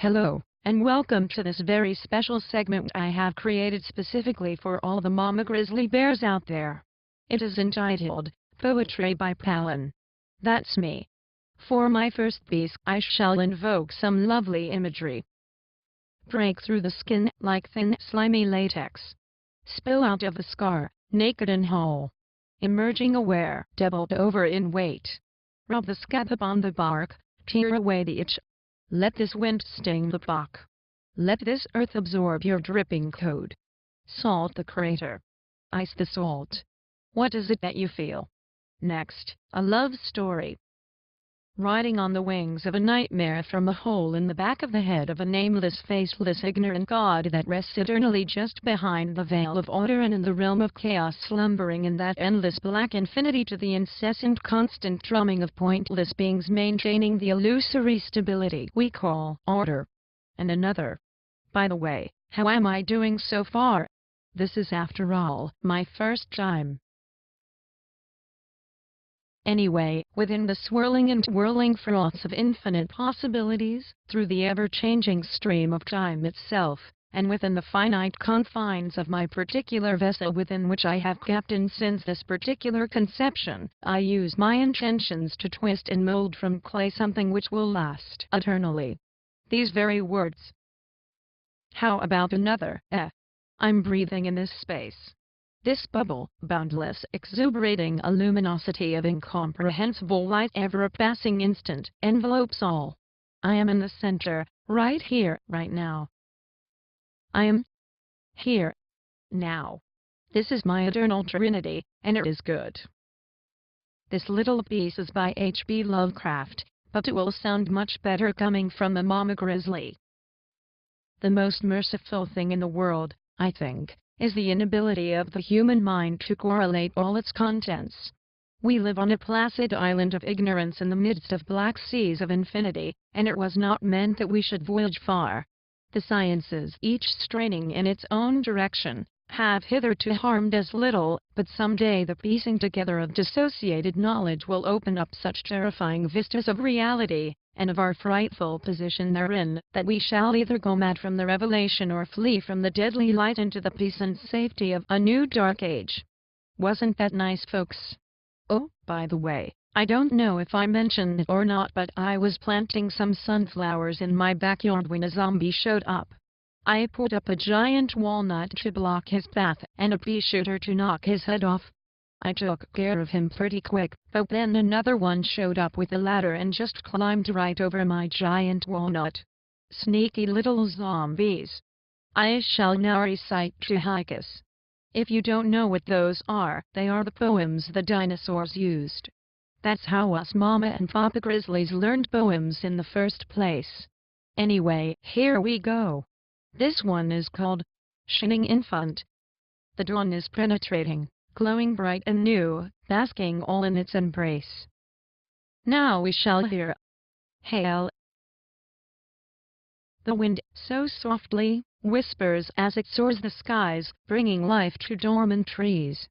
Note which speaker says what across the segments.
Speaker 1: Hello, and welcome to this very special segment I have created specifically for all the mama grizzly bears out there. It is entitled, Poetry by Palin. That's me. For my first piece, I shall invoke some lovely imagery. Break through the skin like thin, slimy latex. Spill out of the scar, naked and whole. Emerging aware, doubled over in weight. Rub the scab upon the bark, tear away the itch. Let this wind sting the bark. Let this earth absorb your dripping coat. Salt the crater. Ice the salt. What is it that you feel? Next, a love story. Riding on the wings of a nightmare from a hole in the back of the head of a nameless, faceless, ignorant god that rests eternally just behind the veil of order and in the realm of chaos, slumbering in that endless black infinity to the incessant constant drumming of pointless beings maintaining the illusory stability we call order. And another. By the way, how am I doing so far? This is, after all, my first time. Anyway, within the swirling and whirling froths of infinite possibilities, through the ever-changing stream of time itself, and within the finite confines of my particular vessel within which I have captained since this particular conception, I use my intentions to twist and mold from clay something which will last eternally. These very words. How about another? I'm breathing in this space. This bubble, boundless, exuberating a luminosity of incomprehensible light ever passing instant, envelopes all. I am in the center, right here, right now. I am here, now. This is my eternal trinity, and it is good. This little piece is by HP Lovecraft, but it will sound much better coming from a mama grizzly. The most merciful thing in the world, I think, is the inability of the human mind to correlate all its contents. We live on a placid island of ignorance in the midst of black seas of infinity, and it was not meant that we should voyage far. The sciences, each straining in its own direction, have hitherto harmed us little, but someday the piecing together of dissociated knowledge will open up such terrifying vistas of reality, and of our frightful position therein, that we shall either go mad from the revelation or flee from the deadly light into the peace and safety of a new dark age. Wasn't that nice, folks? Oh, by the way, I don't know if I mentioned it or not, but I was planting some sunflowers in my backyard when a zombie showed up. I put up a giant walnut to block his path and a pea shooter to knock his head off. I took care of him pretty quick, but then another one showed up with a ladder and just climbed right over my giant walnut. Sneaky little zombies. I shall now recite two haikus. If you don't know what those are, they are the poems the dinosaurs used. That's how us mama and papa grizzlies learned poems in the first place. Anyway, here we go. This one is called Shining Infant. The dawn is penetrating, glowing bright and new, basking all in its embrace. Now we shall hear hail. The wind, so softly, whispers as it soars the skies, bringing life to dormant trees.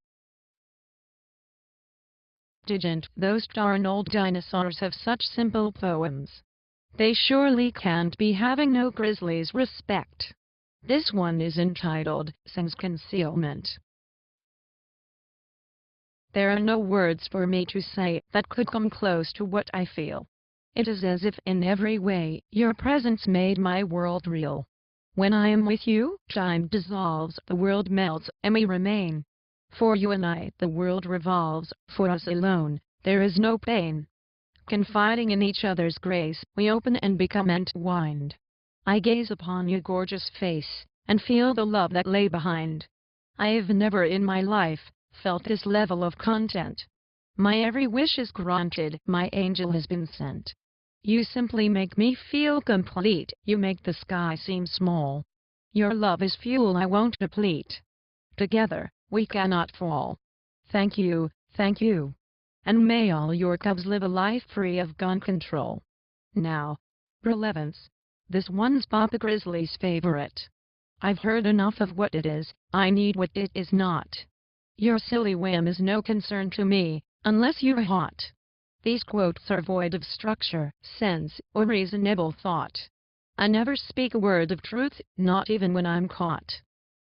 Speaker 1: Didn't those darn old dinosaurs have such simple poems? They surely can't be having no grizzlies' respect. This one is entitled, Sense Concealment. There are no words for me to say that could come close to what I feel. It is as if in every way your presence made my world real. When I am with you, time dissolves, the world melts, and we remain. For you and I, the world revolves, for us alone, there is no pain. Confiding in each other's grace, we open and become entwined. I gaze upon your gorgeous face, and feel the love that lay behind. I have never in my life felt this level of content. My every wish is granted, my angel has been sent. You simply make me feel complete, you make the sky seem small. Your love is fuel I won't deplete. Together, we cannot fall. Thank you, and may all your cubs live a life free of gun control. Now, relevance. This one's Papa Grizzly's favorite. I've heard enough of what it is, I need what it is not. Your silly whim is no concern to me, unless you're hot. These quotes are void of structure, sense, or reasonable thought. I never speak a word of truth, not even when I'm caught.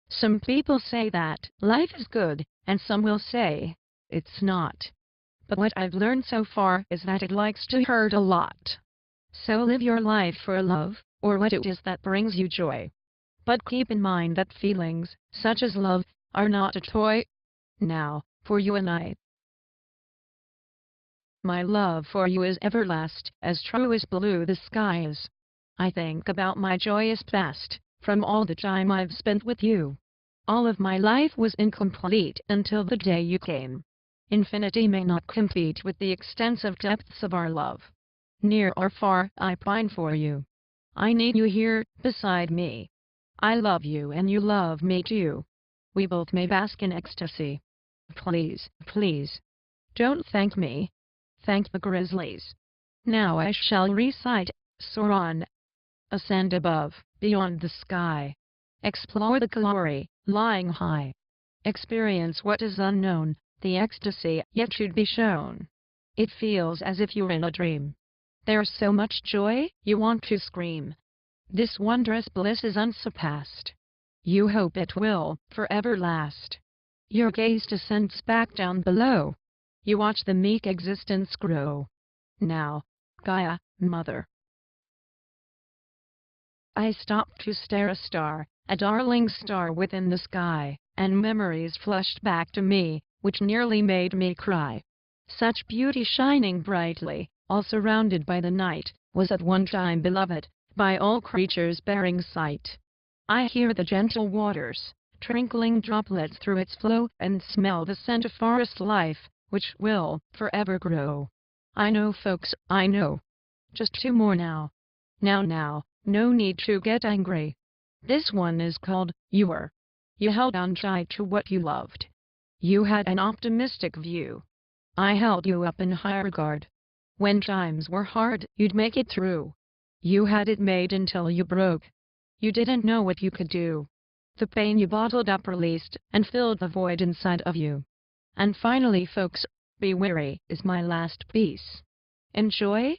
Speaker 1: Some people say that life is good, and some will say it's not. But what I've learned so far is that it likes to hurt a lot. So live your life for love, or what it is that brings you joy. But keep in mind that feelings, such as love, are not a toy. Now, for you and I. My love for you is everlasting, as true as blue the sky is. I think about my joyous past, from all the time I've spent with you. All of my life was incomplete until the day you came. Infinity may not compete with the extensive depths of our love. Near or far, I pine for you. I need you here, beside me. I love you and you love me too. We both may bask in ecstasy. Please, please, don't thank me. Thank the Grizzlies. Now I shall recite, soar on, ascend above, beyond the sky. Explore the glory, lying high. Experience what is unknown, the ecstasy yet should be shown. It feels as if you're in a dream. There's so much joy, you want to scream. This wondrous bliss is unsurpassed. You hope it will forever last. Your gaze descends back down below. You watch the meek existence grow. Now, Gaia, Mother. I stopped to stare a star, a darling star within the sky, and memories flushed back to me, which nearly made me cry. Such beauty shining brightly, all surrounded by the night, was at one time beloved, by all creatures bearing sight. I hear the gentle waters, trickling droplets through its flow, and smell the scent of forest life, which will forever grow. I know, folks, I know. Just two more now. Now, no need to get angry. This one is called, You Were. You held on tight to what you loved. You had an optimistic view. I held you up in high regard. When times were hard, you'd make it through. You had it made until you broke. You didn't know what you could do. The pain you bottled up released, and filled the void inside of you. And finally, folks, be weary is my last piece. Enjoy?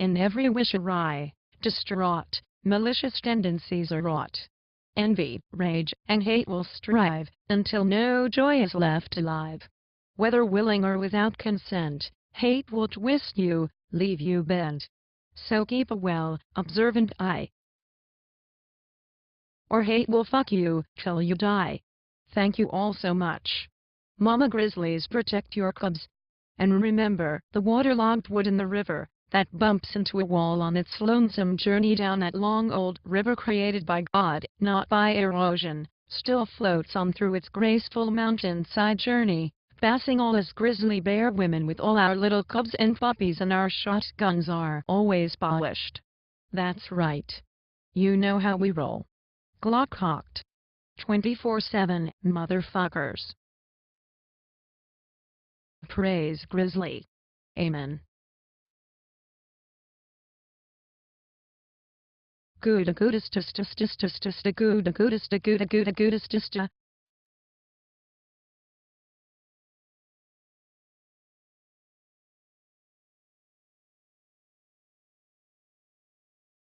Speaker 1: In every wish awry, distraught, malicious tendencies are wrought. Envy, rage, and hate will strive, until no joy is left alive. Whether willing or without consent, hate will twist you, leave you bent. So keep a well, observant eye, or hate will fuck you till you die. Thank you all so much. Mama Grizzlies, protect your cubs. And remember, the waterlogged wood in the river, that bumps into a wall on its lonesome journey down that long old river created by God, not by erosion, still floats on through its graceful mountainside journey, passing all us grizzly bear women with all our little cubs and puppies, and our shotguns are always polished. That's right. You know how we roll. Glock cocked. 24/7, motherfuckers. Praise Grizzly. Amen. Good goodest